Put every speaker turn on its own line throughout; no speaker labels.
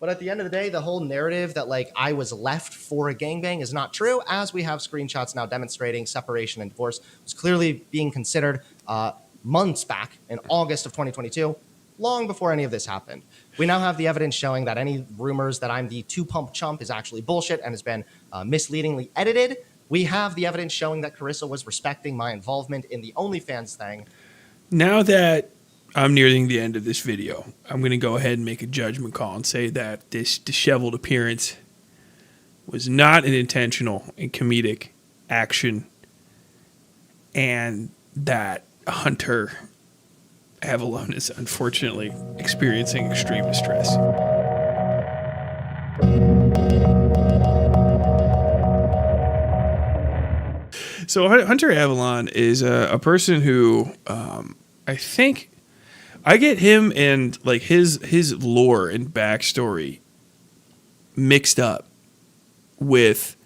But at the end of the day, the whole narrative that like I was left for a gangbang is not true, as we have screenshots now demonstrating separation and divorce was clearly being considered months back in August of 2022, long before any of this happened. We now have the evidence showing that any rumors that I'm the two-pump chump is actually bullshit and has been misleadingly edited. We have the evidence showing that Carissa was respecting my involvement in the OnlyFans thing.
Now that I'm nearing the end of this video, I'm going to go ahead and make a judgment call and say that this disheveled appearance was not an intentional and comedic action, and that Hunter Avallone is unfortunately experiencing extreme distress. So Hunter Avallone is a person who I think I get him and like his lore and backstory mixed up with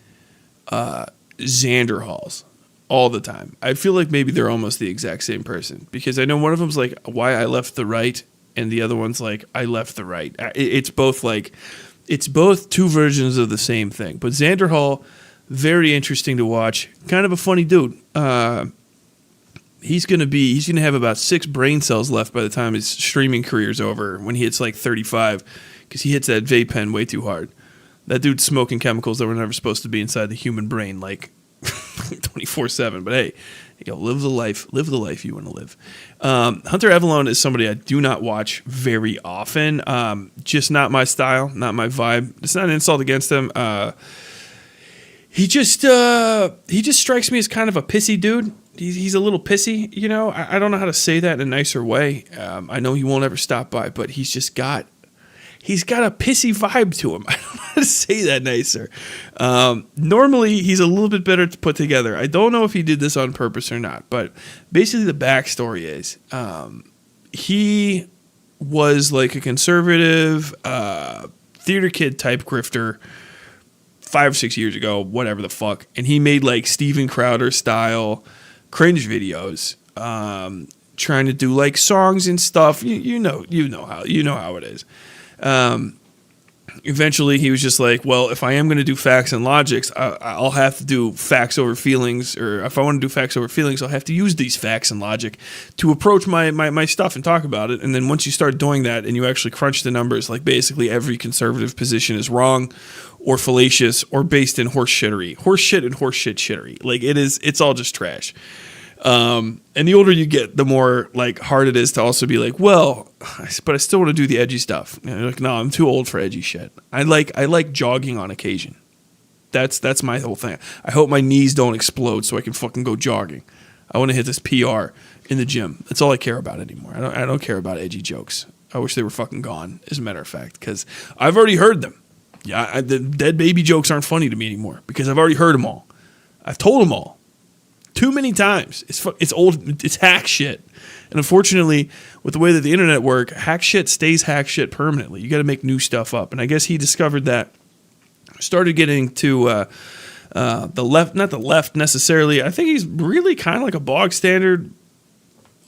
Xander Halls all the time. I feel like maybe they're almost the exact same person, because I know one of them's like why I left the right, and the other one's like I left the right. It's both two versions of the same thing. But Xander Hall, very interesting to watch. Kind of a funny dude. He's gonna have about 6 brain cells left by the time his streaming career's over, when he hits like 35, because he hits that vape pen way too hard. That dude's smoking chemicals that were never supposed to be inside the human brain, like 24/7. But hey, live the life you want to live. Hunter Avallone is somebody I do not watch very often. Just not my style, not my vibe. It's not an insult against him. He just strikes me as kind of a pissy dude. He's a little pissy, you know. I don't know how to say that in a nicer way. I know he won't ever stop by, but he's got a pissy vibe to him. I don't know how to say that nicer. Normally, he's a little bit better to put together. I don't know if he did this on purpose or not, but basically the backstory is he was like a conservative theater kid type grifter 5 or 6 years ago, whatever the fuck, and he made like Steven Crowder style cringe videos, trying to do like songs and stuff. You know how it is. Eventually he was just like, well, if I am going to do facts and logics, I'll have to do facts over feelings, or if I want to do facts over feelings, I'll have to use these facts and logic to approach my stuff and talk about it. And then once you start doing that and you actually crunch the numbers, like basically every conservative position is wrong or fallacious or based in horse shit and horseshit shittery. Like it's all just trash. And the older you get, the more like hard it is to also be like, well, but I still want to do the edgy stuff. And you're like, no, I'm too old for edgy shit. I like jogging on occasion. That's my whole thing. I hope my knees don't explode so I can fucking go jogging. I want to hit this PR in the gym. That's all I care about anymore. I don't care about edgy jokes. I wish they were fucking gone, as a matter of fact, because I've already heard them. Yeah, the dead baby jokes aren't funny to me anymore because I've already heard them all. I've told them all. Too many times. It's old. It's hack shit. And unfortunately, with the way that the internet works, hack shit stays hack shit permanently. You got to make new stuff up. And I guess he discovered that. Started getting to the left, not the left necessarily. I think he's really kind of like a bog standard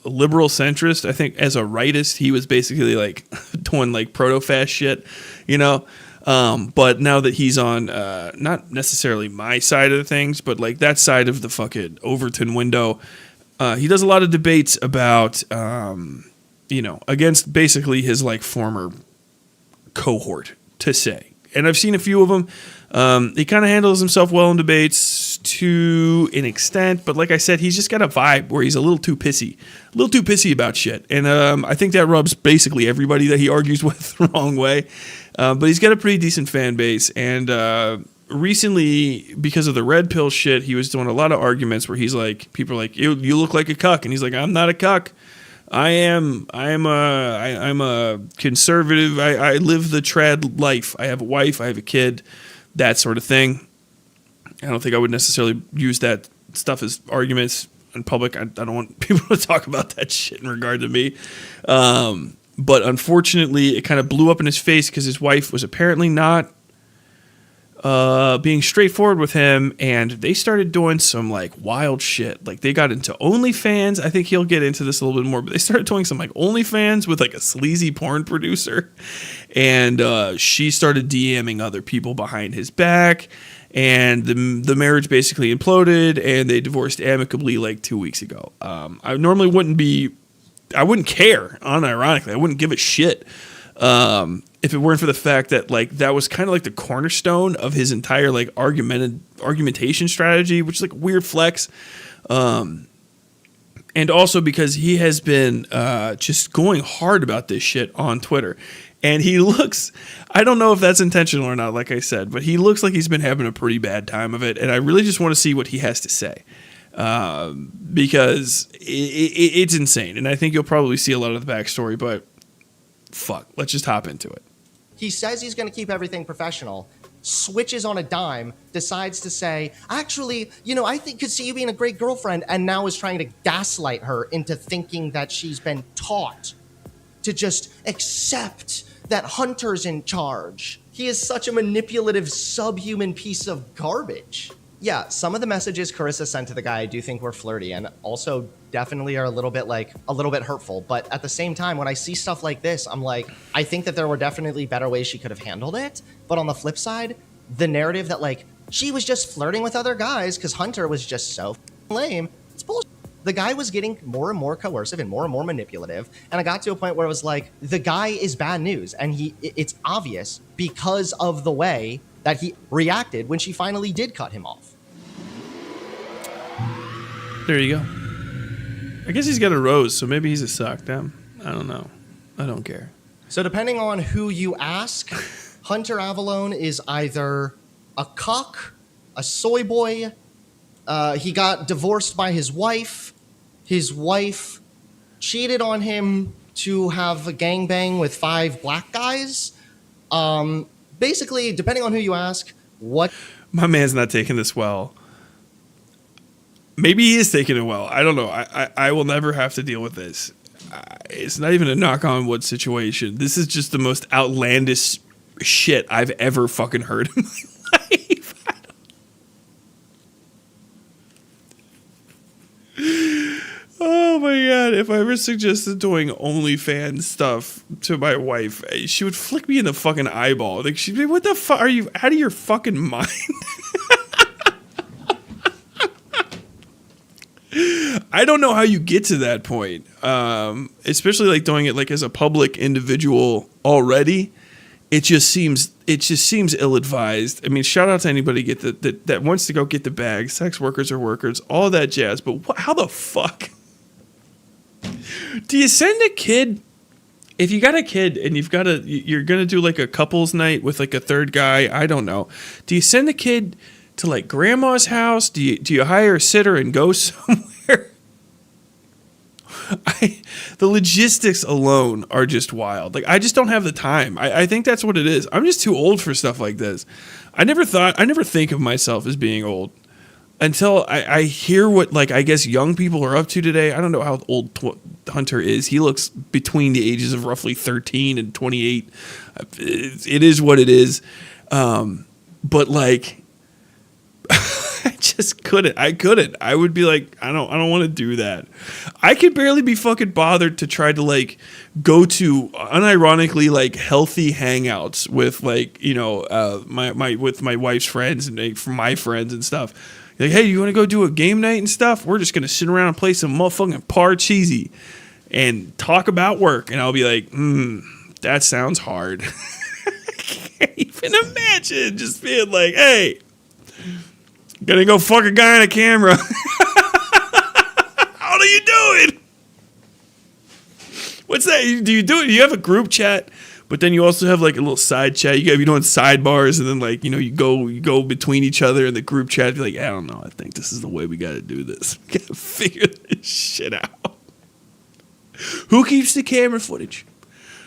liberal centrist. I think as a rightist, he was basically like doing like proto-fast shit, you know. But now that he's on, not necessarily my side of the things, but like that side of the fucking Overton window, he does a lot of debates about, against basically his like former cohort, to say. And I've seen a few of them. He kind of handles himself well in debates to an extent, but like I said, he's just got a vibe where he's a little too pissy about shit. And I think that rubs basically everybody that he argues with the wrong way. But he's got a pretty decent fan base. And recently, because of the red pill shit, he was doing a lot of arguments where he's like, people are like, you look like a cuck. And he's like, I'm not a cuck. I'm a conservative. I live the trad life. I have a wife. I have a kid, that sort of thing. I don't think I would necessarily use that stuff as arguments in public. I don't want people to talk about that shit in regard to me. But unfortunately, it kind of blew up in his face because his wife was apparently not being straightforward with him, and they started doing some like wild shit. Like they got into OnlyFans. I think he'll get into this a little bit more, but they started doing some like OnlyFans with like a sleazy porn producer, and she started DMing other people behind his back, and the marriage basically imploded, and they divorced amicably like 2 weeks ago. I normally I wouldn't care, unironically. I wouldn't give a shit if it weren't for the fact that like that was kind of like the cornerstone of his entire like argumentation strategy, which is like a weird flex. And also because he has been just going hard about this shit on Twitter. And he looks, I don't know if that's intentional or not, like I said, but he looks like he's been having a pretty bad time of it. And I really just want to see what he has to say. Because it's insane. And I think you'll probably see a lot of the backstory, but fuck, let's just hop into it.
He says he's going to keep everything professional, switches on a dime, decides to say, actually, I could see you being a great girlfriend, and now is trying to gaslight her into thinking that she's been taught to just accept that Hunter's in charge. He is such a manipulative, subhuman piece of garbage. Yeah, some of the messages Carissa sent to the guy I do think were flirty and also definitely are a little bit hurtful. But at the same time, when I see stuff like this, I'm like, I think that there were definitely better ways she could have handled it. But on the flip side, the narrative that like she was just flirting with other guys because Hunter was just so lame, it's bullshit. The guy was getting more and more coercive and more manipulative. And I got to a point where it was like, the guy is bad news. And it's obvious because of the way that he reacted when she finally did cut him off.
There you go. I guess he's got a rose, so maybe he's a suck. Damn. I don't know. I don't care.
So depending on who you ask, Hunter Avallone is either a cuck, a soy boy. He got divorced by his wife. His wife cheated on him to have a gangbang with 5 black guys. Basically, depending on who you ask, what...
My man's not taking this well. Maybe he is taking it well. I don't know. I will never have to deal with this. It's not even a knock on wood situation. This is just the most outlandish shit I've ever fucking heard in my life. Oh my god. If I ever suggested doing OnlyFans stuff to my wife, she would flick me in the fucking eyeball. Like she'd be, what the fuck? Are you out of your fucking mind? I don't know how you get to that point, especially like doing it like as a public individual already. It just seems ill-advised. I mean, shout out to anybody that wants to go get the bag. Sex workers are workers, all that jazz. But how the fuck do you send a kid? If you got a kid and you're gonna do like a couples night with like a third guy, I don't know. Do you send the kid to like grandma's house? Do you hire a sitter and go somewhere? The logistics alone are just wild. Like I just don't have the time. I think that's what it is. I'm just too old for stuff like this. I never think of myself as being old until I hear what like I guess young people are up to today. I don't know how old Hunter is. He looks between the ages of roughly 13 and 28. It is what it is. But like I just couldn't. I would be like, I don't want to do that. I could barely be fucking bothered to try to like go to unironically like healthy hangouts with like, with my wife's friends and like, from my friends and stuff. Like, hey, you want to go do a game night and stuff? We're just going to sit around and play some motherfucking Parcheesi and talk about work. And I'll be like, that sounds hard. I can't even imagine just being like, hey, gonna go fuck a guy on a camera. How are you doing? What's that? Do you do it? You have a group chat, but then you also have like a little side chat. You're doing sidebars, and then like you go between each other in the group chat. Be like, I don't know. I think this is the way we got to do this. We got to figure this shit out. Who keeps the camera footage?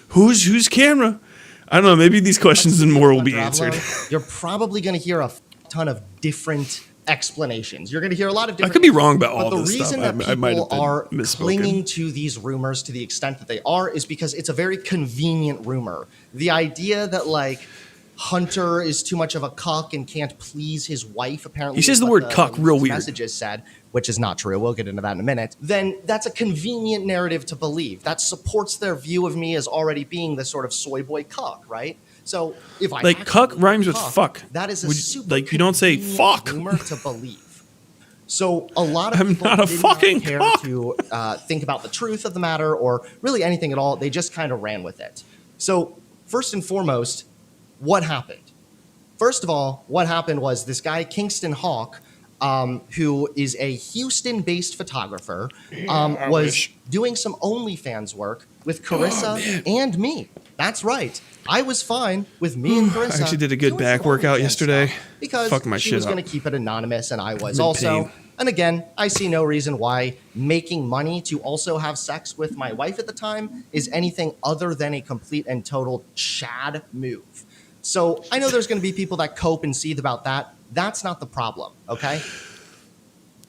Whose camera? I don't know. Maybe these questions and more will be answered.
You're probably going to hear a ton of different explanations. You're going to hear a lot of different...
I could be wrong about all this stuff.
But the reason that people are clinging to these rumors to the extent that they are is because it's a very convenient rumor. The idea that, like, Hunter is too much of a cuck and can't please his wife, apparently...
He says the word cuck real weird.
Messages said. which is not true, we'll get into that in a minute, then that's a convenient narrative to believe. That supports their view of me as already being the sort of soy boy cuck, right? So if I
Like cuck rhymes with
cuck,
fuck.
that is a super
like you don't say
convenient
fuck.
rumor to believe. So a lot of
I'm
people
not a
did
fucking
not care
cuck.
to think about the truth of the matter or really anything at all. They just kind of ran with it. So first and foremost, what happened? First of all, what happened was this guy, Kingston Hawk, who is a Houston-based photographer, was
wish.
doing some OnlyFans work with Carissa and me. That's right. I was fine with me and Carissa.
I actually did a good
doing
back
some
workout
OnlyFans
yesterday.
stuff because
Fucked my
she
shit
was
up.
going to keep it anonymous, and I was
I'm in
also.
pain.
And again, I see no reason why making money to also have sex with my wife at the time is anything other than a complete and total Chad move. So I know there's going to be people that cope and seethe about that. That's not the problem, okay?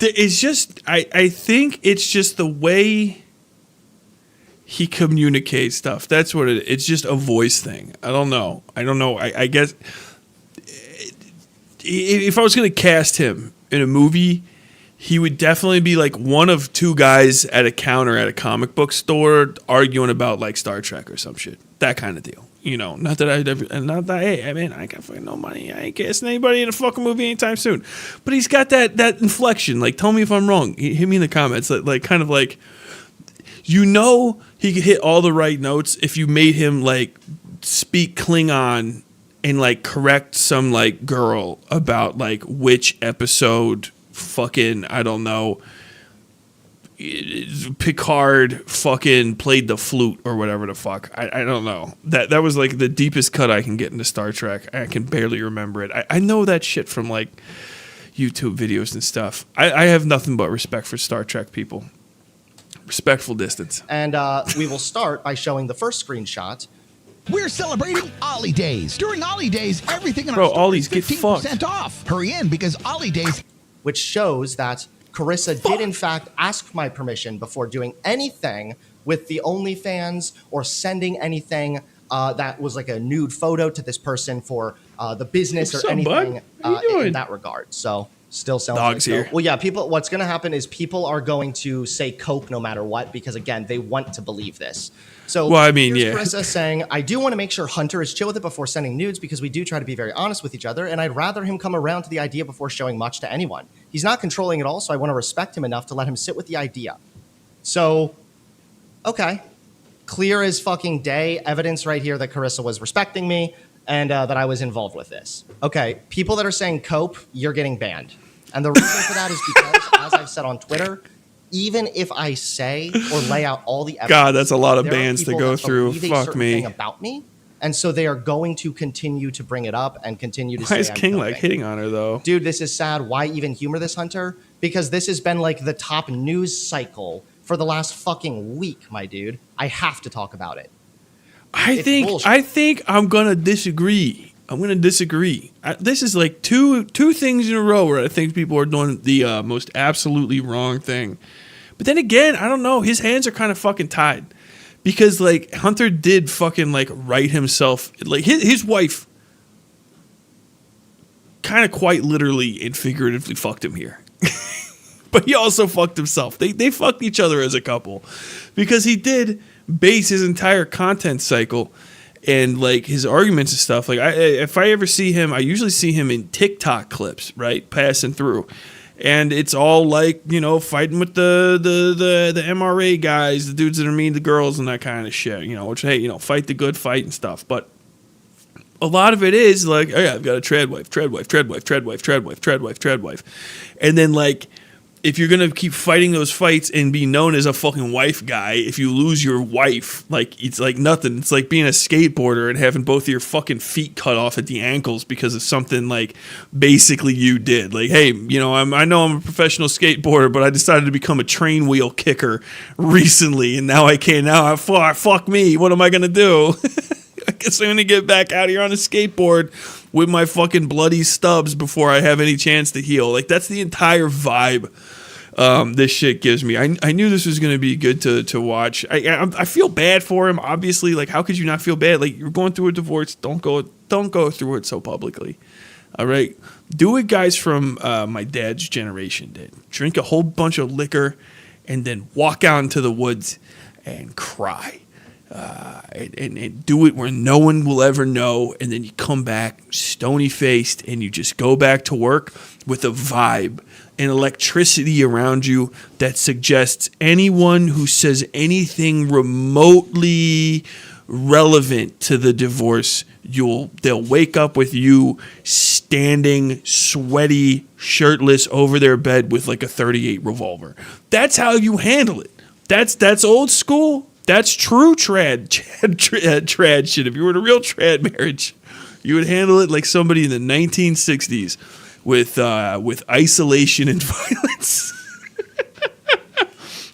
It's just, I think it's just the way he communicates stuff. That's what it's just a voice thing. I don't know. I guess if I was going to cast him in a movie, he would definitely be like one of two guys at a counter at a comic book store arguing about like Star Trek or some shit. That kind of deal. You know, hey, I mean, I got fucking no money. I ain't casting anybody in a fucking movie anytime soon. But he's got that inflection. Like, tell me if I'm wrong. Hit me in the comments. Like kind of like, you know, he could hit all the right notes if you made him like speak Klingon and like correct some like girl about like which episode fucking, I don't know, Picard fucking played the flute or whatever the fuck. I don't know. That was like the deepest cut I can get into Star Trek. I can barely remember it. I know that shit from like YouTube videos and stuff. I have nothing but respect for Star Trek people. Respectful distance.
And we will start by showing the first screenshot.
We're celebrating Ollie Days. During Ollie Days, everything in
Bro,
our store
Ollies
is
get
15%
fucked.
off. Hurry in because Ollie Days.
Which shows that Carissa did in fact ask my permission before doing anything with the OnlyFans or sending anything that was like a nude photo to this person for the business
What's
or
up,
anything
bud? How you doing?
in that regard. So still sounds
Dogs
like
here.
Well, yeah, what's going to happen is people are going to say cope no matter what because, again, they want to believe this. So
Well, I mean,
here's
yeah.
Carissa saying, I do want to make sure Hunter is chill with it before sending nudes because we do try to be very honest with each other, and I'd rather him come around to the idea before showing much to anyone. He's not controlling at all, so I want to respect him enough to let him sit with the idea. So, okay. Clear as fucking day, evidence right here that Carissa was respecting me and that I was involved with this. Okay, people that are saying cope, you're getting banned. And the reason for that is because, as I've said on Twitter, even if I say or lay out all the evidence,
God, that's a lot of
there are
bans to
people
go
that
through.
believe a
Fuck
certain
me.
thing about me, and so they are going to continue to bring it up and continue to
Why
say
is
I'm
King like
coping.
hitting on her though?
Dude, this is sad. Why even humor this, Hunter? Because this has been like the top news cycle for the last fucking week, my dude. I have to talk about it.
I
bullshit.
think I'm gonna disagree. This is like two things in a row where I think people are doing the most absolutely wrong thing. But then again, I don't know. His hands are kind of fucking tied because like Hunter did fucking like right himself. Like his wife kind of quite literally and figuratively fucked him here. But he also fucked himself. They fucked each other as a couple because he did base his entire content cycle and like his arguments and stuff. Like if I ever see him, I usually see him in TikTok clips, right, passing through, and it's all like, you know, fighting with the MRA guys, the dudes that are mean to girls and that kind of shit. You know, which, hey, you know, fight the good fight and stuff, but a lot of it is like, oh yeah, I've got a tread wife, and then like, if you're gonna keep fighting those fights and be known as a fucking wife guy, if you lose your wife, like it's like nothing. It's like being a skateboarder and having both of your fucking feet cut off at the ankles because of something like basically you did. Like, hey, you know, I know I'm a professional skateboarder, but I decided to become a train wheel kicker recently, and now I can't. Now fuck me. What am I gonna do? I guess I'm gonna get back out here on a skateboard with my fucking bloody stubs before I have any chance to heal. Like, that's the entire vibe this shit gives me. I knew this was gonna be good to watch. I feel bad for him, obviously. Like, how could you not feel bad? Like, you're going through a divorce. Don't go through it so publicly. All right. Do what guys from my dad's generation did. Drink a whole bunch of liquor and then walk out into the woods and cry. And do it where no one will ever know. And then you come back stony-faced and you just go back to work with a vibe and electricity around you that suggests anyone who says anything remotely relevant to the divorce, they'll wake up with you standing sweaty, shirtless over their bed with like a .38 revolver. That's how you handle it. That's old school. That's true trad shit. If you were in a real trad marriage, you would handle it like somebody in the 1960s with isolation and violence.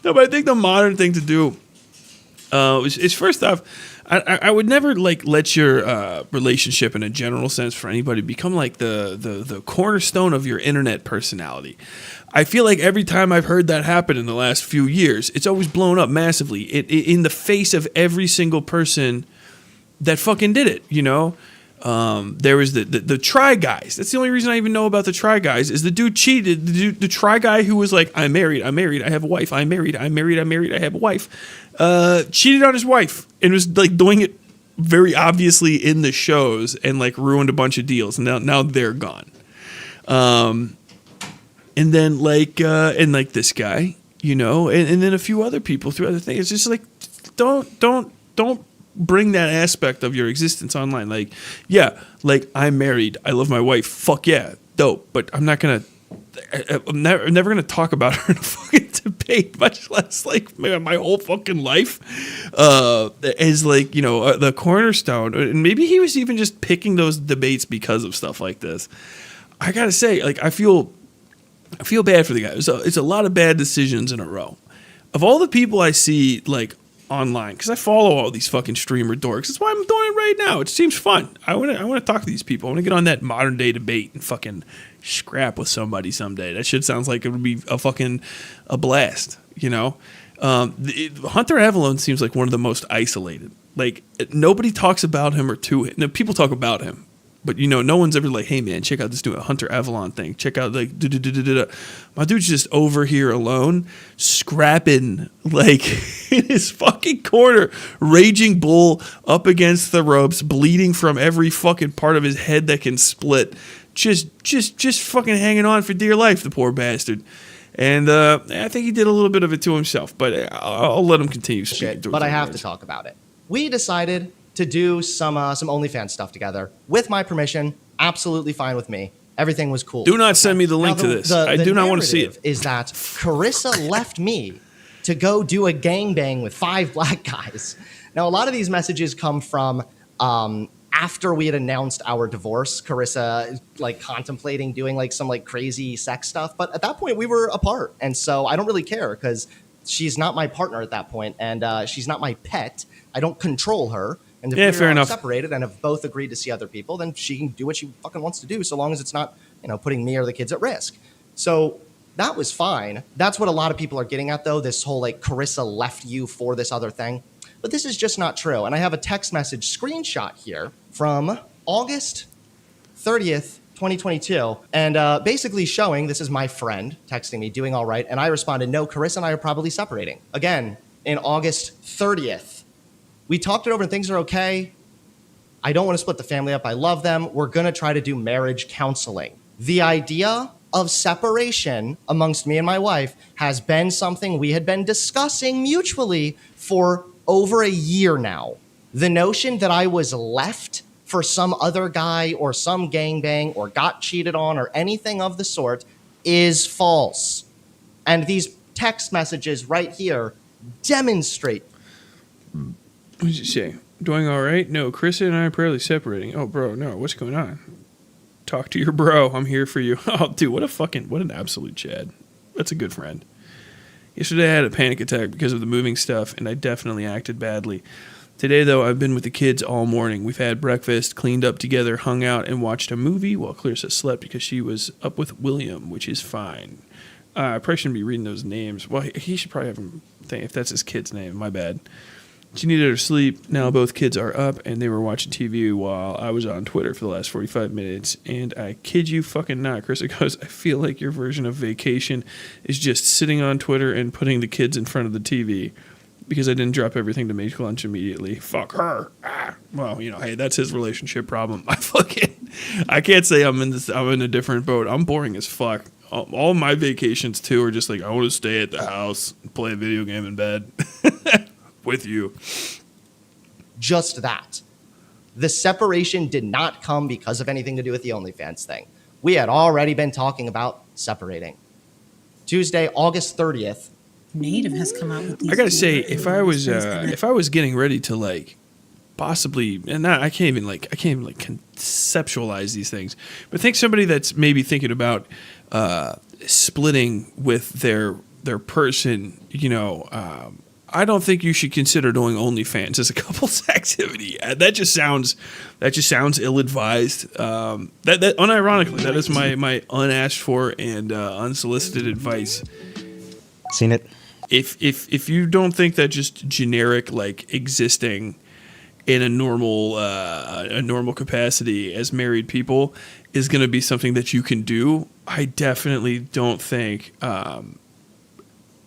No, but I think the modern thing to do is first off, I would never like let your relationship in a general sense for anybody become like the cornerstone of your internet personality. I feel like every time I've heard that happen in the last few years, it's always blown up massively in the face of every single person that fucking did it, you know? There was the Try Guys. That's the only reason I even know about the Try Guys is the dude cheated. The Try Guy who was like, I'm married, I have a wife, I have a wife. Cheated on his wife and was like doing it very obviously in the shows and like ruined a bunch of deals. And now they're gone. And then like this guy, you know, and then a few other people through other things. It's just like, don't bring that aspect of your existence online. Like, yeah, like I'm married, I love my wife. Fuck yeah, dope. But I'm never gonna talk about her in a fucking debate, much less like my whole fucking life as like, you know, the cornerstone. And maybe he was even just picking those debates because of stuff like this. I gotta say, like, I feel bad for the guy. It's a lot of bad decisions in a row. Of all the people I see like online, because I follow all these fucking streamer dorks. That's why I'm doing it right now. It seems fun. I want to talk to these people. I want to get on that modern day debate and fucking scrap with somebody someday. That shit sounds like it would be a blast, you know? Hunter Avallone seems like one of the most isolated. Like, nobody talks about him or to him. No, people talk about him. But, you know, no one's ever like, hey, man, check out this new Hunter Avallone thing. Check out, like, my dude's just over here alone, scrapping, like, in his fucking corner, raging bull up against the ropes, bleeding from every fucking part of his head that can split. Just fucking hanging on for dear life, the poor bastard. And I think he did a little bit of it to himself, but I'll let him continue speaking.
But I have to talk about it. We decided to do some OnlyFans stuff together with my permission. Absolutely fine with me. Everything was cool.
Do not send me the link to this. I do not want to see it.
Is that Carissa left me to go do a gangbang with 5 black guys. Now, a lot of these messages come from after we had announced our divorce. Carissa like contemplating doing like some like crazy sex stuff, but at that point we were apart, and so I don't really care because she's not my partner at that point, and she's not my pet. I don't control her. And if
fair enough.
Separated and have both agreed to see other people, then she can do what she fucking wants to do, so long as it's not, you know, putting me or the kids at risk. So that was fine. That's what a lot of people are getting at, though. This whole like Carissa left you for this other thing, but this is just not true. And I have a text message screenshot here from August 30th, 2022, and basically showing this is my friend texting me, doing all right, and I responded, no, Carissa and I are probably separating. Again, in August 30th. We talked it over and things are okay. I don't want to split the family up. I love them. We're going to try to do marriage counseling. The idea of separation amongst me and my wife has been something we had been discussing mutually for over a year now. The notion that I was left for some other guy or some gangbang or got cheated on or anything of the sort is false. And these text messages right here demonstrate.
What did you say? Doing all right? No, Chris and I are barely separating. Oh, bro, no, what's going on? Talk to your bro. I'm here for you. Oh, dude, what an absolute Chad. That's a good friend. Yesterday I had a panic attack because of the moving stuff, and I definitely acted badly. Today, though, I've been with the kids all morning. We've had breakfast, cleaned up together, hung out, and watched a movie while Clarissa slept because she was up with William, which is fine. I probably shouldn't be reading those names. Well, he should probably have him think if that's his kid's name. My bad. She needed her sleep. Now both kids are up, and they were watching TV while I was on Twitter for the last 45 minutes. And I kid you fucking not, Chris goes, I feel like your version of vacation is just sitting on Twitter and putting the kids in front of the TV because I didn't drop everything to make lunch immediately. Fuck her. Well, hey, that's his relationship problem. I can't say I'm in a different boat. I'm boring as fuck. All my vacations, too, are just like, I want to stay at the house and play a video game in bed. With you.
Just that. The separation did not come because of anything to do with the OnlyFans thing. We had already been talking about separating. Tuesday, August 30th.
Native has come out with these.
I gotta say, if I was getting ready to possibly, and I can't even conceptualize these things, but think somebody that's maybe thinking about splitting with their person, I don't think you should consider doing OnlyFans as a couple's activity. That just sounds ill-advised. That unironically, that is my unasked for and unsolicited advice.
Seen it.
If you don't think that just generic existing in a normal capacity as married people is going to be something that you can do, I definitely don't think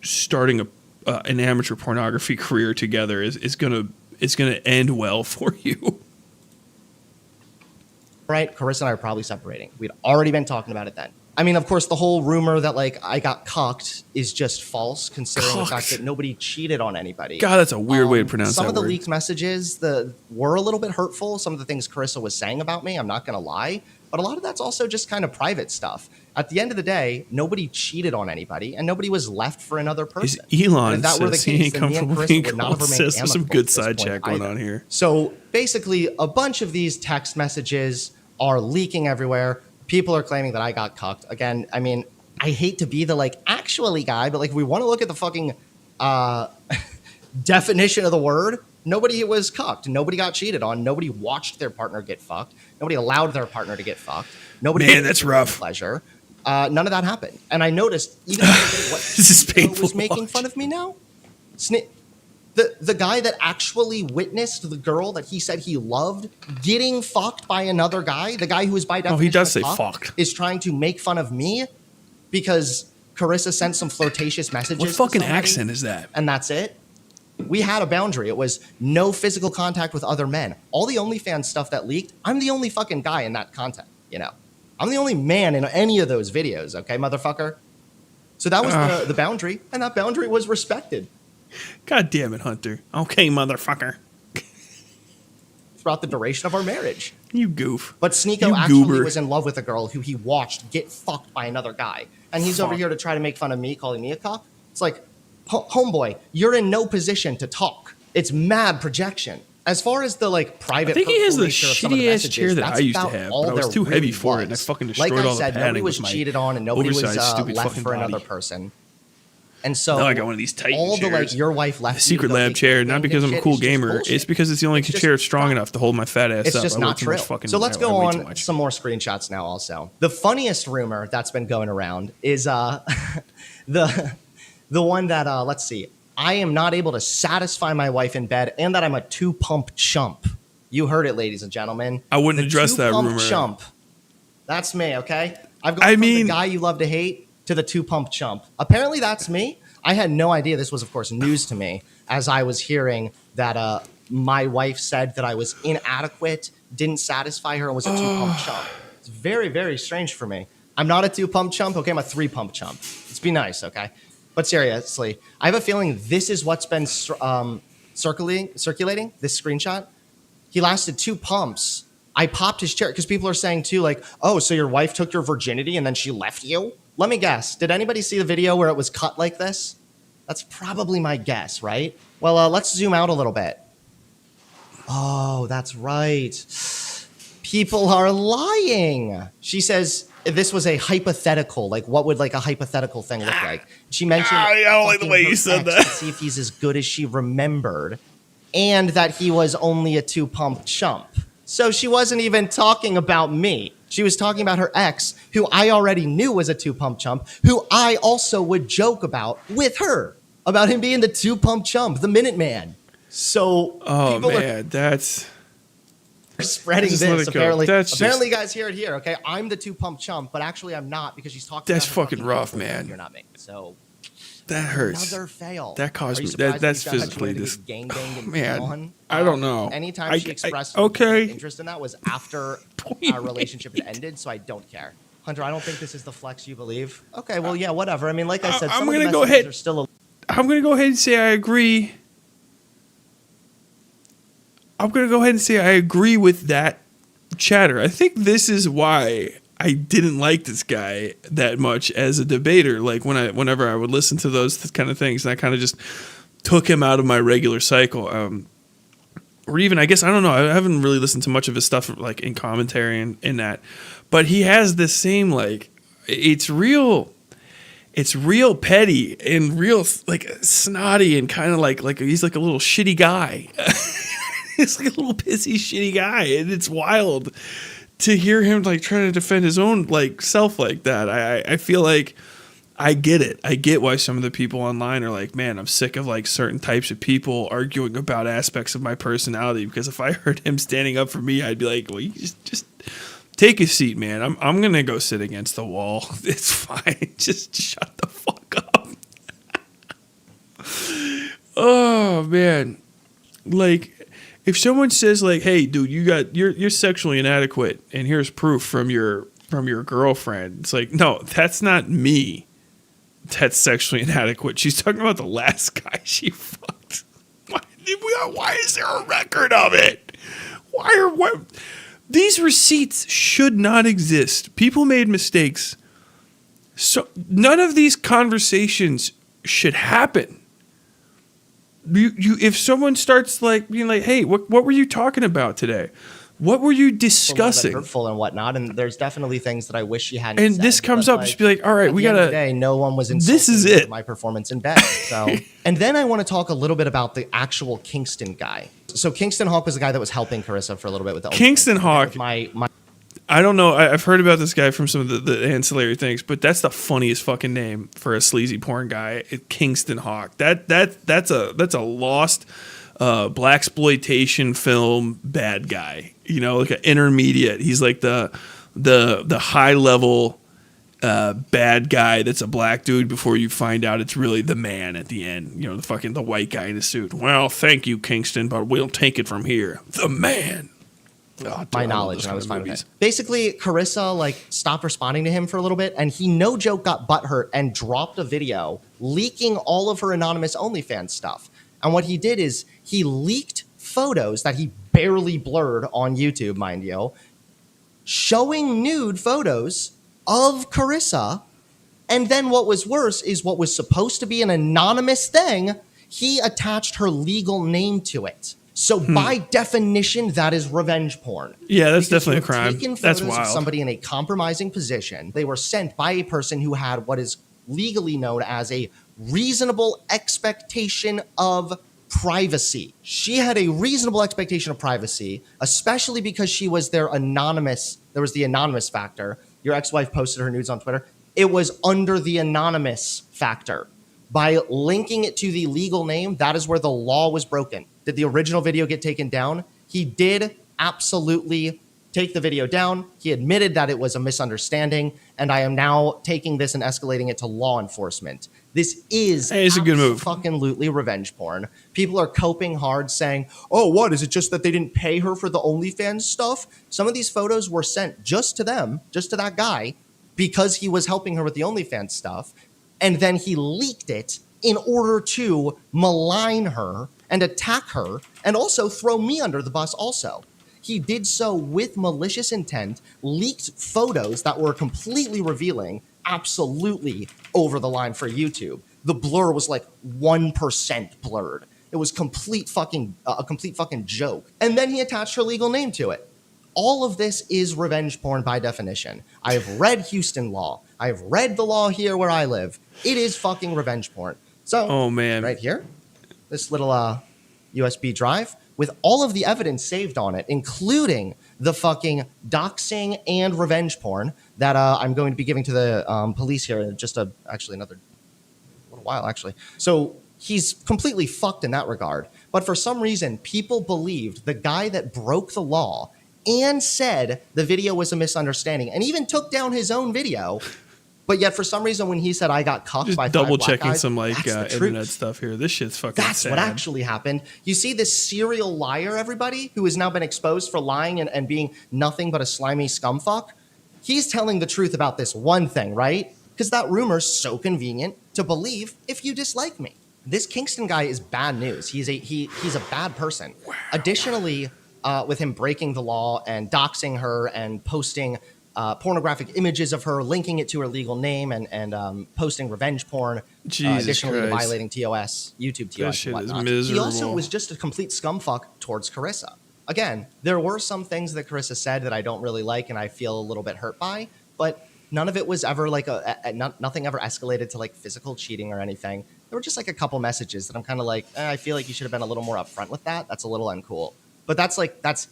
starting an amateur pornography career together is gonna end well for you.
Right, Carissa and I are probably separating. We'd already been talking about it then. I mean, of course, the whole rumor that I got cucked is just false, considering the fact that nobody cheated on anybody.
God, that's a weird way to pronounce that
Some of the
word.
leaked messages were a little bit hurtful. Some of the things Carissa was saying about me, I'm not going to lie. But a lot of that's also just kind of private stuff. At the end of the day, nobody cheated on anybody, and nobody was left for another person.
Elon
And if that were the
says he
case,
ain't
then me and
comfortable
Carissa
being
would not
called
have remained
cis. There's some
amicable
good
at this
side
point
chat going
either.
on here.
So basically, a bunch of these text messages are leaking everywhere. People are claiming that I got cucked. Again, I mean, I hate to be the actually guy, but we want to look at the fucking definition of the word. Nobody was cucked. Nobody got cheated on. Nobody watched their partner get fucked. Nobody allowed their partner to get fucked. Nobody.
Man, that's rough.
Pleasure. None of that happened. And I noticed even what
This is painful
was
to
making
watch.
fun of me now. The guy that actually witnessed the girl that he said he loved getting fucked by another guy, the guy who is by definition
he does
a
say
cuck,
fucked.
is trying to make fun of me because Carissa sent some flirtatious messages.
What
to
fucking
somebody,
accent is that?
and that's it. We had a boundary. It was no physical contact with other men. All the OnlyFans stuff that leaked, I'm the only fucking guy in that content, I'm the only man in any of those videos, okay, motherfucker? So that was the boundary, and that boundary was respected.
God damn it, Hunter. Okay, motherfucker.
Throughout the duration of our marriage.
You goof.
But Sneeko
You
actually
goober.
was in love with a girl who he watched get fucked by another guy. And he's over
Fuck.
here to try to make fun of me, calling me a cock. It's like, homeboy, you're in no position to talk. It's mad projection. As far as the private,
I think he has
hurtful
the
nature of some of the
shitty ass
messages,
chair that
that's
I used to
about
have,
all
but I was
there
too heavy
really
for it, and I
was.
fucking destroyed
like
all
I
the
said,
padding
nobody was
with my
cheated on, and nobody was
oversized, stupid
left
fucking
for
body.
another person. And so
Now I got one of these Titan
all
chairs.
the your wife left
The secret
you to go
lab
make
chair,
game
not because I'm a
shit
cool
is just
gamer.
bullshit.
It's because it's the only
It's just
chair strong
fact.
enough to hold my fat ass
It's
up.
just
I work
not
too
true.
much fucking-
So let's
I
go
weigh too
on
much.
some more screenshots now also. The funniest rumor that's been going around is the one that, let's see. I am not able to satisfy my wife in bed and that I'm a two-pump chump. You heard it, ladies and gentlemen.
I wouldn't
The
address that
two-pump
rumor.
chump. That's me, okay? I've gone from the guy you love to hate to the two-pump chump. Apparently that's me. I had no idea. This was, of course, news to me as I was hearing that my wife said that I was inadequate, didn't satisfy her, and was a two-pump chump. It's very, very strange for me. I'm not a two-pump chump. Okay, I'm a three-pump chump. Let's be nice, okay? But seriously, I have a feeling this is what's been circulating, this screenshot. He lasted 2 pumps. I popped his chair because people are saying too, oh, so your wife took your virginity and then she left you? Let me guess. Did anybody see the video where it was cut like this? That's probably my guess, right? Well, let's zoom out a little bit. Oh, that's right. People are lying. She says this was a hypothetical. What would a hypothetical thing look like? She mentioned
I don't like the
fucking
way
her
you said
ex
that.
to see if he's as good as she remembered, and that he was only a two-pump chump. So she wasn't even talking about me. She was talking about her ex, who I already knew was a two-pump chump, who I also would joke about with her, about him being the two-pump chump, the Minuteman. So
Oh
people
man, that's
are spreading
Just let
this.
it go.
Apparently,
That's
apparently, you guys hear it here. Okay, I'm the 2 pump chump, but actually, I'm not because she's talking.
That's
about her
fucking rough,
boyfriend.
man.
You're not me. So
that hurts.
another fail.
That caused
Are you
me.
surprised
That's
these guys
physically
tried to
this.
get gangbanged and
Man,
on?
I don't know.
Anytime she expressed
okay.
interest in that was after our relationship had ended, so I don't care. Hunter, I don't think this is the flex you believe. Okay, well, yeah, whatever. I mean, like I said,
I'm
some of the
gonna go
messages
ahead.
are still.
I'm gonna go ahead and say I agree. I'm gonna go ahead and say I agree with that chatter. I think this is why I didn't like this guy that much as a debater. Like whenever I would listen to those kind of things, and I kind of just took him out of my regular cycle. Or even, I guess, I don't know. I haven't really listened to much of his stuff like in commentary and in that, but he has this same like it's real petty and real like snotty and kind of like he's like a little shitty guy. He's like a little pissy shitty guy, and it's wild to hear him like trying to defend his own like self like that. I feel like I get it. I get why some of the people online are like, man, I'm sick of like certain types of people arguing about aspects of my personality, because if I heard him standing up for me, I'd be like, well, you just take a seat, man. I'm going to go sit against the wall. It's fine. Just shut the fuck up. Oh, man. Like, if someone says like, hey, dude, you're sexually inadequate and here's proof from your girlfriend. It's like, no, that's not me. That's sexually inadequate. She's talking about the last guy she fucked. Why is there a record of it? Why these receipts should not exist. People made mistakes. So none of these conversations should happen. You if someone starts like being like, hey, what were you talking about today? What were you discussing?
Hurtful and whatnot, and there's definitely things that I wish she hadn't.
And
said,
this comes up, just be like, all right, we gotta.
Today, no one was insulting
This is it.
my performance in bed. So, and then I want to talk a little bit about the actual Kingston guy. So Kingston Hawk was the guy that was helping Carissa for a little bit with the
Kingston Hawk.
My
I don't know. I've heard about this guy from some of the ancillary things, but that's the funniest fucking name for a sleazy porn guy. Kingston Hawk. That's a lost blaxploitation film bad guy. You know, like an intermediate. He's like the high level bad guy that's a black dude before you find out it's really the man at the end. You know, the white guy in a suit. Well, thank you, Kingston, but we'll take it from here. The man. Oh,
my knowledge, and I was fine with it. Basically, Carissa like stopped responding to him for a little bit, and he no joke got butthurt and dropped a video leaking all of her anonymous OnlyFans stuff. And what he did is he leaked photos that he barely blurred on YouTube, mind you, showing nude photos of Carissa. And then what was worse is what was supposed to be an anonymous thing, he attached her legal name to it. So by definition, that is revenge porn.
Yeah, that's
Because
definitely a
you've
crime.
taken
That's
photos of
wild.
somebody in a compromising position. They were sent by a person who had what is legally known as a reasonable expectation of privacy. She had a reasonable expectation of privacy, especially because she was their anonymous. There was the anonymous factor. Your ex-wife posted her nudes on Twitter. It was under the anonymous factor. By linking it to the legal name, that is where the law was broken. Did the original video get taken down? He did absolutely take the video down. He admitted that it was a misunderstanding, and I am now taking this and escalating it to law enforcement. This is
Hey, it's a good move.
fucking-lutely revenge porn. People are coping hard saying, oh, what? Is it just that they didn't pay her for the OnlyFans stuff? Some of these photos were sent just to them, just to that guy, because he was helping her with the OnlyFans stuff. And then he leaked it in order to malign her and attack her and also throw me under the bus also. He did so with malicious intent, leaked photos that were completely revealing, absolutely over the line for YouTube. The blur was like 1% blurred. It was a complete fucking joke. And then he attached her legal name to it. All of this is revenge porn by definition. I have read Houston law. I have read the law here where I live. It is fucking revenge porn. So,
Oh, man.
right here, this little USB drive with all of the evidence saved on it, including the fucking doxing and revenge porn that I'm going to be giving to the police here in just another little while, actually. So he's completely fucked in that regard. But for some reason, people believed the guy that broke the law and said the video was a misunderstanding and even took down his own video. But yet, for some reason, when he said I got cucked
Just
by
double
5 black
checking
guys,
some like
that's the
internet
truth.
stuff here. This shit's fucking
That's
sad.
what actually happened. You see this serial liar, everybody, who has now been exposed for lying and being nothing but a slimy scumfuck. He's telling the truth about this one thing, right? Because that rumor's so convenient to believe if you dislike me. This Kingston guy is bad news. He's a bad person. Wow. Additionally, with him breaking the law and doxing her and posting pornographic images of her, linking it to her legal name, and posting revenge porn.
Jesus
additionally,
Christ.
violating TOS, YouTube TOS,
That shit
and
is
whatnot.
miserable.
He also was just a complete scumfuck towards Carissa. Again, there were some things that Carissa said that I don't really like and I feel a little bit hurt by, but none of it was ever like nothing ever escalated to like physical cheating or anything. There were just like a couple messages that I'm kind of like, I feel like you should have been a little more upfront with that. That's a little uncool. But that's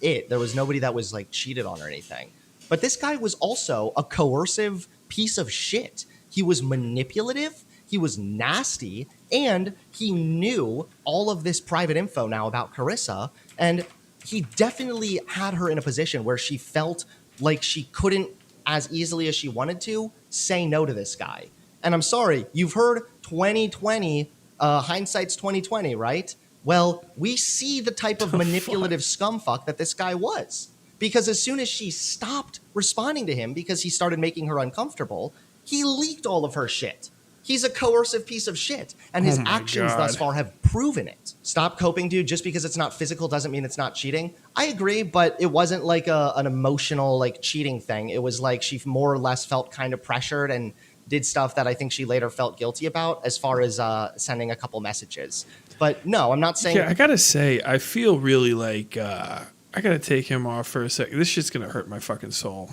it. There was nobody that was like cheated on or anything. But this guy was also a coercive piece of shit. He was manipulative, he was nasty, and he knew all of this private info now about Carissa, and he definitely had her in a position where she felt like she couldn't, as easily as she wanted to, say no to this guy. And I'm sorry, you've heard 2020, hindsight's 2020, right? Well, we see the type of manipulative scumfuck that this guy was. Because as soon as she stopped responding to him because he started making her uncomfortable, he leaked all of her shit. He's a coercive piece of shit, and his actions thus far have proven it. Stop coping, dude. Just because it's not physical doesn't mean it's not cheating. I agree, but it wasn't like an emotional like cheating thing. It was like she more or less felt kind of pressured and did stuff that I think she later felt guilty about, as far as sending a couple messages. But no, I'm not saying.
Yeah, I gotta say, I feel really like I gotta take him off for a second. This shit's gonna hurt my fucking soul.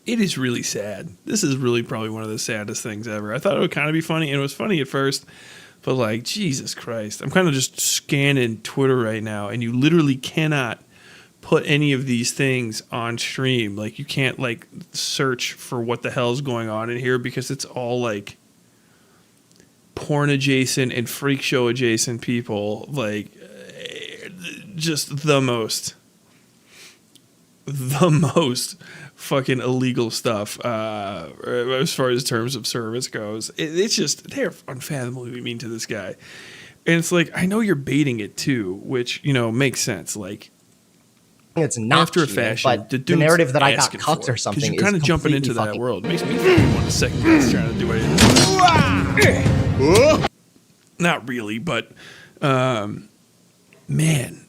It is really sad. This is really probably one of the saddest things ever. I thought it would kind of be funny, and it was funny at first, but like, Jesus Christ. I'm kind of just scanning Twitter right now, and you literally cannot put any of these things on stream. Like, you can't like search for what the hell's going on in here because it's all like porn adjacent and freak show adjacent people. Like, just the most fucking illegal stuff as far as terms of service goes. It's just, they're unfathomably mean to this guy. And it's like, I know you're baiting it too, which, you know, makes sense. Like,
it's not
after a
cheating,
fashion,
but the narrative that I got
asking
cucked
for
or
it,
something
you're
is
kind of jumping into
completely
that world. It makes me fucking want to second guess trying to do anything. Not really, but man,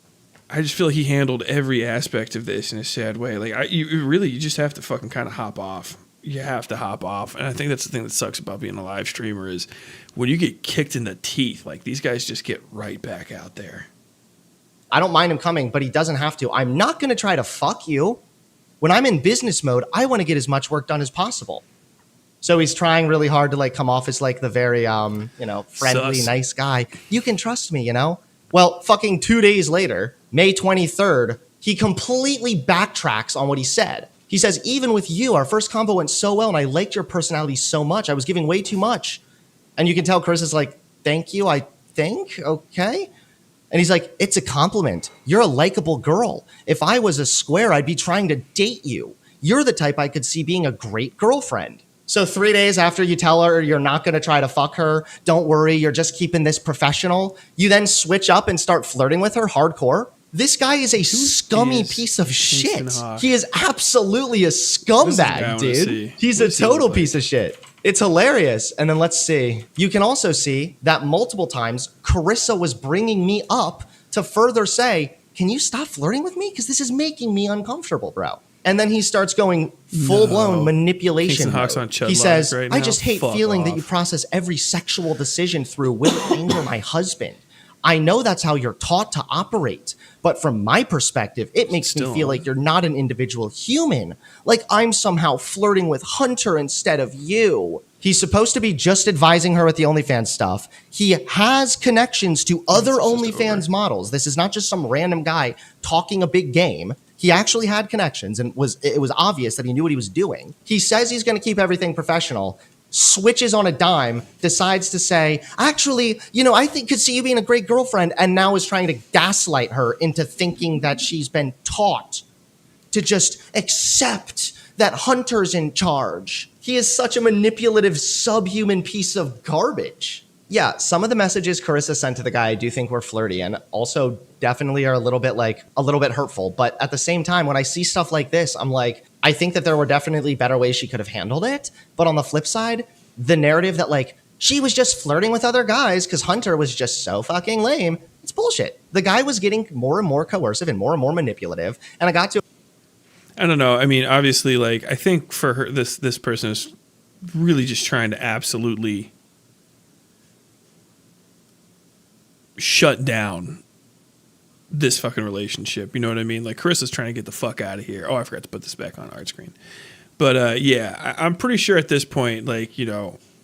I just feel like he handled every aspect of this in a sad way. Like, you just have to fucking kind of hop off. You have to hop off. And I think that's the thing that sucks about being a live streamer is when you get kicked in the teeth, like, these guys just get right back out there.
I don't mind him coming, but he doesn't have to. I'm not going to try to fuck you. When I'm in business mode, I want to get as much work done as possible. So he's trying really hard to like come off as like the very, friendly,
Sus.
nice guy. You can trust me, you know? Well, fucking 2 days later, May 23rd, he completely backtracks on what he said. He says, even with you, our first convo went so well and I liked your personality so much. I was giving way too much. And you can tell Chris is like, thank you, I think, okay? And he's like, it's a compliment. You're a likable girl. If I was a square, I'd be trying to date you. You're the type I could see being a great girlfriend. So 3 days after you tell her you're not going to try to fuck her, don't worry, you're just keeping this professional, you then switch up and start flirting with her hardcore. This guy is a scummy piece of shit. He is absolutely a scumbag, dude. He's a total piece of shit. It's hilarious. And then let's see. You can also see that multiple times Carissa was bringing me up to further say, can you stop flirting with me? Because this is making me uncomfortable, bro. And then he starts going full-blown manipulation mode. He says, I just hate feeling that you process every sexual decision through will anger my husband. I know that's how you're taught to operate, but from my perspective, it makes me feel like you're not an individual human, like I'm somehow flirting with Hunter instead of you. He's supposed to be just advising her with the OnlyFans stuff. He has connections to other OnlyFans models. This is not just some random guy talking a big game. He actually had connections and it was obvious that he knew what he was doing. He says he's going to keep everything professional. switches on a dime, decides to say, actually, I could see you being a great girlfriend, and now is trying to gaslight her into thinking that she's been taught to just accept that Hunter's in charge. He is such a manipulative, subhuman piece of garbage. Yeah, some of the messages Carissa sent to the guy I do think were flirty and also definitely are a little bit hurtful. But at the same time, when I see stuff like this, I'm like, I think that there were definitely better ways she could have handled it. But on the flip side, the narrative that she was just flirting with other guys because Hunter was just so fucking lame, it's bullshit. The guy was getting more and more coercive and more manipulative. And
I don't know. I mean, obviously, I think for her, this person is really just trying to absolutely shut down this fucking relationship. You know what I mean? Carissa's trying to get the fuck out of here. Oh, I forgot to put this back on art screen. But yeah, I'm pretty sure at this point,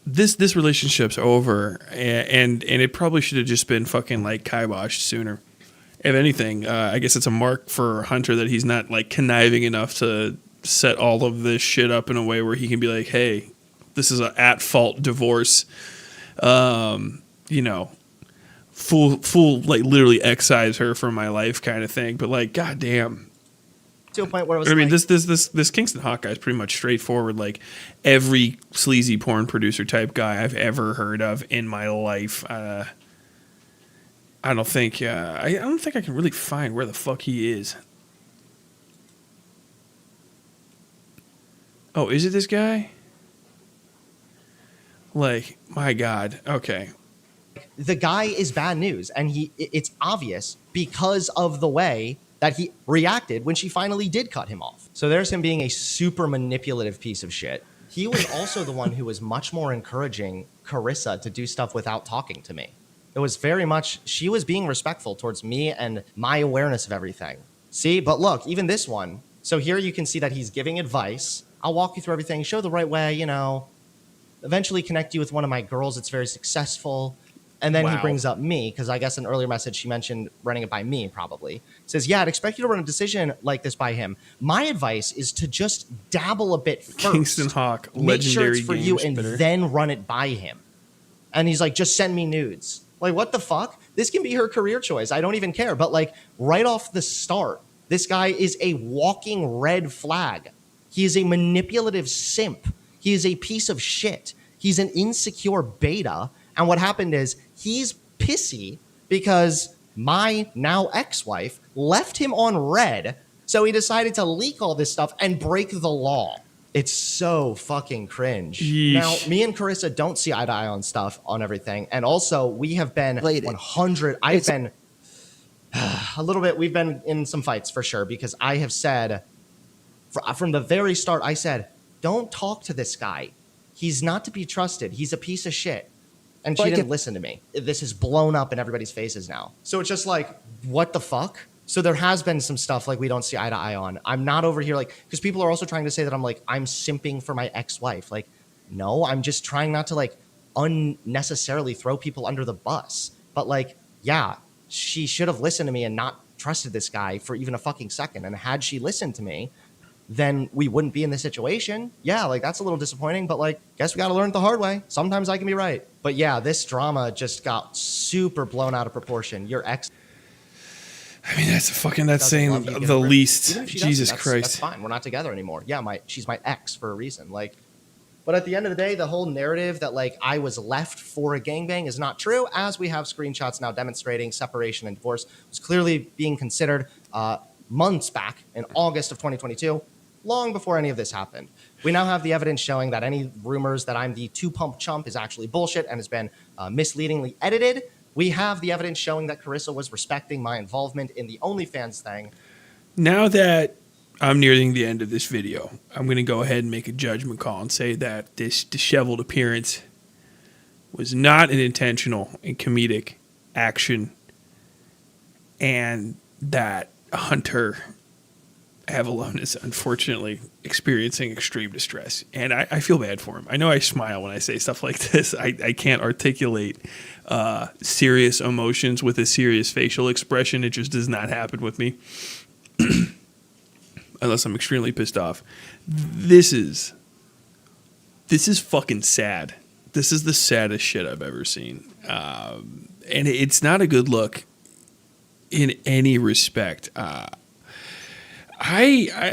this relationship's over, and it probably should have just been fucking kiboshed sooner. If anything, I guess it's a mark for Hunter that he's not conniving enough to set all of this shit up in a way where he can be like, hey, this is an at-fault divorce. Full literally excise her from my life kind of thing. But goddamn.
To a point where it was
this Kingston Hawk guy is pretty much straightforward, every sleazy porn producer type guy I've ever heard of in my life. I don't think I can really find where the fuck he is. Oh, is it this guy? My God. Okay.
The guy is bad news, and it's obvious because of the way that he reacted when she finally did cut him off. So there's him being a super manipulative piece of shit. He was also the one who was much more encouraging Carissa to do stuff without talking to me. It was very much, she was being respectful towards me and my awareness of everything. See, but look, even this one. So here you can see that he's giving advice. I'll walk you through everything, show the right way, eventually connect you with one of my girls that's very successful. And then he brings up me, because I guess an earlier message she mentioned running it by me, probably. Says, yeah, I'd expect you to run a decision like this by him. My advice is to just dabble a bit first.
Kingston Hawk,
make sure
legendary
it's for you, and then run it by him. And he's like, just send me nudes. What the fuck? This can be her career choice. I don't even care. But right off the start, this guy is a walking red flag. He is a manipulative simp. He is a piece of shit. He's an insecure beta. And what happened is he's pissy because my now ex-wife left him on red. So he decided to leak all this stuff and break the law. It's so fucking cringe.
Yeesh.
Now, me and Carissa don't see eye to eye on stuff, on everything. And also, we have been 100. I've been a little bit. We've been in some fights for sure because I have said from the very start, I said, don't talk to this guy. He's not to be trusted. He's a piece of shit. And she didn't listen to me. This is blown up in everybody's faces now. So it's just what the fuck? So there has been some stuff we don't see eye to eye on. I'm not over here because people are also trying to say that I'm simping for my ex-wife. No, I'm just trying not to unnecessarily throw people under the bus. But yeah, she should have listened to me and not trusted this guy for even a fucking second. And had she listened to me, then we wouldn't be in this situation. Yeah, that's a little disappointing, but guess we got to learn it the hard way. Sometimes I can be right. But yeah, this drama just got super blown out of proportion. Your ex.
I mean, that's saying the least. Jesus Christ.
That's fine. We're not together anymore. Yeah, she's my ex for a reason. But at the end of the day, the whole narrative that I was left for a gangbang is not true, as we have screenshots now demonstrating separation and divorce was clearly being considered months back in August of 2022. Long before any of this happened. We now have the evidence showing that any rumors that I'm the two-pump chump is actually bullshit and has been misleadingly edited. We have the evidence showing that Carissa was respecting my involvement in the OnlyFans thing.
Now that I'm nearing the end of this video, I'm going to go ahead and make a judgment call and say that this disheveled appearance was not an intentional and comedic action, and that Hunter Avallone is unfortunately experiencing extreme distress, and I feel bad for him. I know I smile when I say stuff like this. I can't articulate serious emotions with a serious facial expression. It just does not happen with me unless I'm extremely pissed off. This is this is fucking sad. This is the saddest shit I've ever seen. And it's not a good look in any respect. I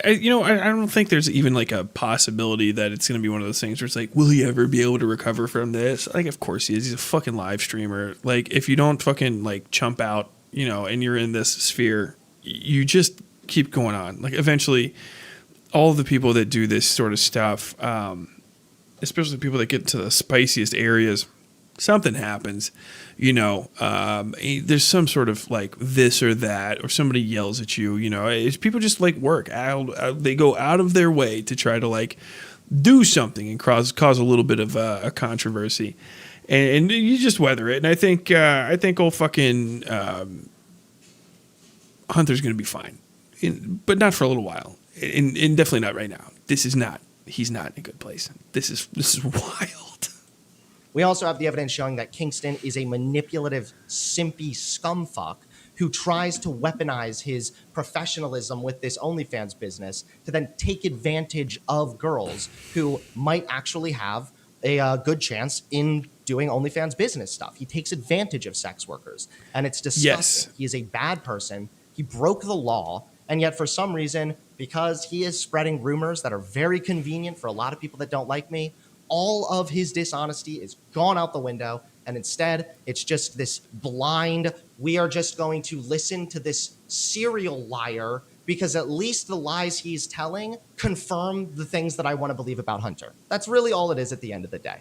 don't think there's even like a possibility that it's going to be one of those things where it's like, will he ever be able to recover from this? Like, of course he is. He's a fucking live streamer. Like, if you don't fucking like chump out, and you're in this sphere, you just keep going on. Like, eventually, all of the people that do this sort of stuff, especially the people that get to the spiciest areas, something happens. There's some sort of like this or that, or somebody yells at you. It's people just like work out. They go out of their way to try to like do something and cause a little bit of a controversy, and you just weather it. And I think old fucking Hunter's gonna be fine, but not for a little while, and definitely not right now. He's not in a good place. This is wild.
We also have the evidence showing that Kingston is a manipulative, simpy scumfuck who tries to weaponize his professionalism with this OnlyFans business to then take advantage of girls who might actually have a good chance in doing OnlyFans business stuff. He takes advantage of sex workers, and it's disgusting.
Yes.
He is a bad person. He broke the law, and yet for some reason, because he is spreading rumors that are very convenient for a lot of people that don't like me, all of his dishonesty is gone out the window, and instead it's just this blind, we are just going to listen to this serial liar because at least the lies he's telling confirm the things that I want to believe about Hunter. That's really all it is at the end of the day.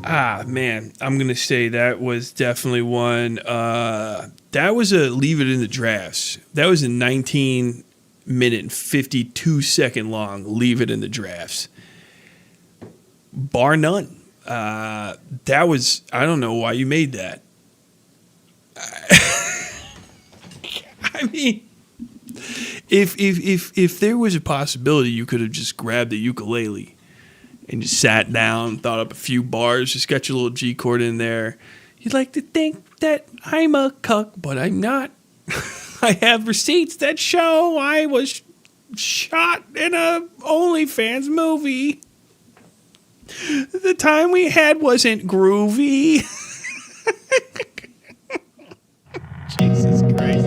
Man, I'm going to say that was definitely one. That was a leave it in the drafts. That was a 19-minute and 52-second long leave it in the drafts. Bar none. That was, I don't know why you made that. I mean, if there was a possibility you could have just grabbed the ukulele and just sat down, thought up a few bars, just got your little G chord in there. You'd like to think that I'm a cuck, but I'm not. I have receipts that show I was shot in a OnlyFans movie. The time we had wasn't groovy. Jesus Christ.